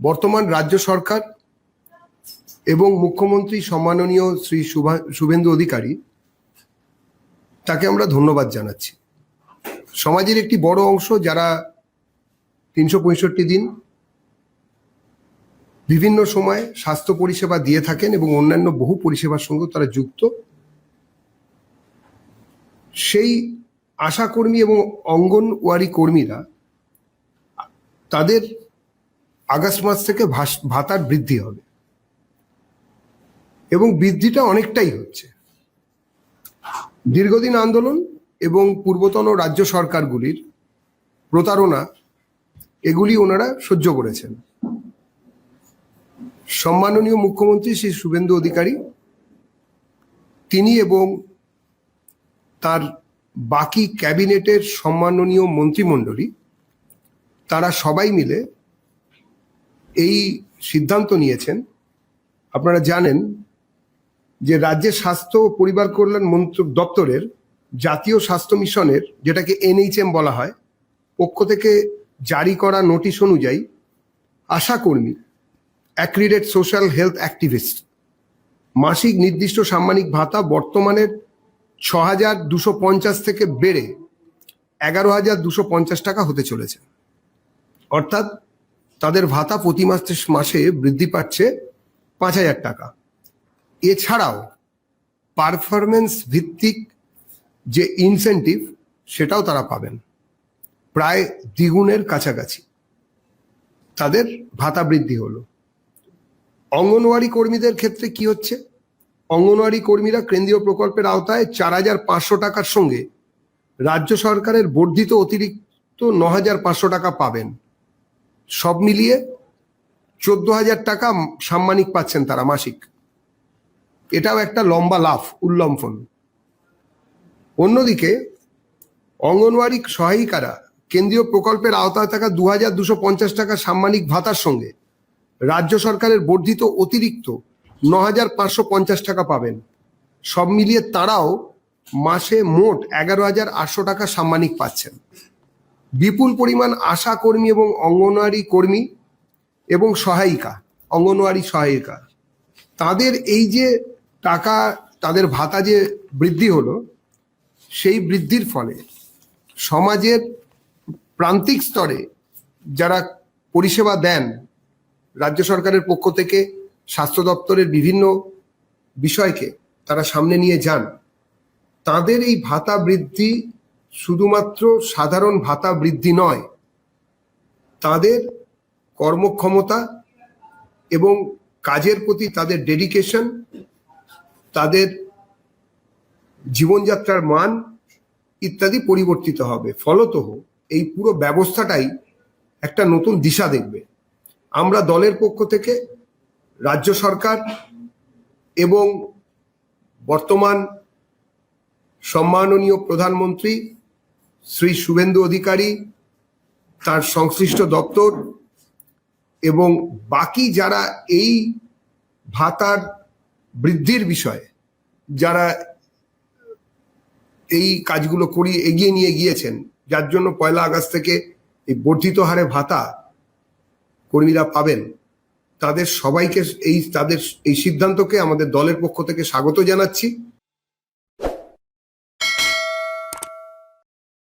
বর্তমান রাজ্য সরকার এবং মুখ্যমন্ত্রী সম্মাননীয় শ্রী শুভেন্দু অধিকারী, তাকে আমরা ধন্যবাদ জানাচ্ছি। সমাজের একটি বড় অংশ যারা 365 দিন বিভিন্ন সময় স্বাস্থ্য পরিষেবা দিয়ে থাকেন এবং অন্যান্য বহু পরিষেবার সঙ্গে তারা যুক্ত, সেই আশাকর্মী এবং অঙ্গনওয়াড়ি কর্মীরা তাদের আগস্ট মাস থেকে ভাতার বৃদ্ধি হবে এবং বৃদ্ধিটা অনেকটাই হচ্ছে। দীর্ঘদিন আন্দোলন এবং পূর্বতন রাজ্য সরকারগুলির প্রতারণা এগুলি ওনারা সহ্য করেছেন। সম্মাননীয় মুখ্যমন্ত্রী শ্রী শুভেন্দু অধিকারী, তিনি এবং তার বাকি ক্যাবিনেটের সম্মাননীয় মন্ত্রিমণ্ডলী, তারা সবাই মিলে এই সিদ্ধান্ত নিয়েছেন। আপনারা জানেন যে রাজ্যের স্বাস্থ্য ও পরিবার কল্যাণ দপ্তরের জাতীয় স্বাস্থ্য মিশনের, যেটাকে NHM বলা হয়, পক্ষ থেকে জারি করা নোটিশ অনুযায়ী আশাকর্মী, অ্যাক্রিডেট সোশ্যাল হেলথ অ্যাক্টিভিস্ট মাসিক নির্দিষ্ট সাম্মানিক ভাতা বর্তমানের 6,250 থেকে বেড়ে 11,250 টাকা হতে চলেছে। অর্থাৎ তাদের ভাতা প্রতি মাসে বৃদ্ধি পাচ্ছে 5,000 টাকা। এছাড়াও পারফরমেন্স ভিত্তিক যে ইনসেন্টিভ, সেটাও তারা পাবেন। প্রায় দ্বিগুণের কাছাকাছি তাদের ভাতা বৃদ্ধি হলো। অঙ্গনওয়াড়ি কর্মীদের ক্ষেত্রে কি হচ্ছে? অঙ্গনওয়াড়ি কর্মীরা কেন্দ্রীয় প্রকল্পের আওতায় 4,500 টাকার সঙ্গে রাজ্য সরকারের বর্ধিত অতিরিক্ত 9,500 টাকা পাবেন। সব মিলিয়ে 14,000 টাকা সাম্মানিক পাচ্ছেন তারা মাসিক। এটাও একটা লম্বা লাফ, উল্লম্ফন। অন্যদিকে অঙ্গনওয়াড়ি সহায়িকারা কেন্দ্রীয় প্রকল্পের আওতায় থাকা 2,250 টাকা সাম্মানিক ভাতার সঙ্গে রাজ্য সরকারের বর্ধিত অতিরিক্ত 9,550 টাকা পাবেন। সব মিলিয়ে তারাও মাসে মোট 11,800 টাকা সাম্মানিক পাচ্ছেন। বিপুল পরিমাণ আশা কর্মী এবং অঙ্গনওয়াড়ি কর্মী এবং অঙ্গনওয়াড়ি সহায়িকা, তাদের এই যে টাকা, তাদের ভাতা যে বৃদ্ধি হলো, সেই বৃদ্ধির ফলে সমাজের প্রান্তিক স্তরে যারা পরিষেবা দেন রাজ্য সরকারের পক্ষ থেকে, স্বাস্থ্য দপ্তরের বিভিন্ন বিষয়কে তারা সামনে নিয়ে যান, তাদের এই ভাতা বৃদ্ধি শুধুমাত্র সাধারণ ভাতা বৃদ্ধি নয়, তাদের কর্মক্ষমতা এবং কাজের প্রতি তাদের ডেডিকেশন, তাদের জীবনযাত্রার মান ইত্যাদি পরিবর্তিত হবে। ফলত এই পুরো ব্যবস্থাটাই একটা নতুন দিশা দেখবে। আমরা দলের পক্ষ থেকে রাজ্য সরকার এবং বর্তমান সম্মাননীয় প্রধানমন্ত্রী শ্রী শুভেন্দু অধিকারী, তার সংশ্লিষ্ট দপ্তর এবং বাকি যারা এই ভাতার বৃদ্ধির বিষয়ে যারা এই কাজগুলো এগিয়ে নিয়ে গিয়েছেন, যার জন্য 1 আগস্ট থেকে এই বর্ধিত হারে ভাতা কর্মীরা পাবেন, তাদের সবাইকে তাদের এই সিদ্ধান্তকে আমাদের দলের পক্ষ থেকে স্বাগত জানাচ্ছি।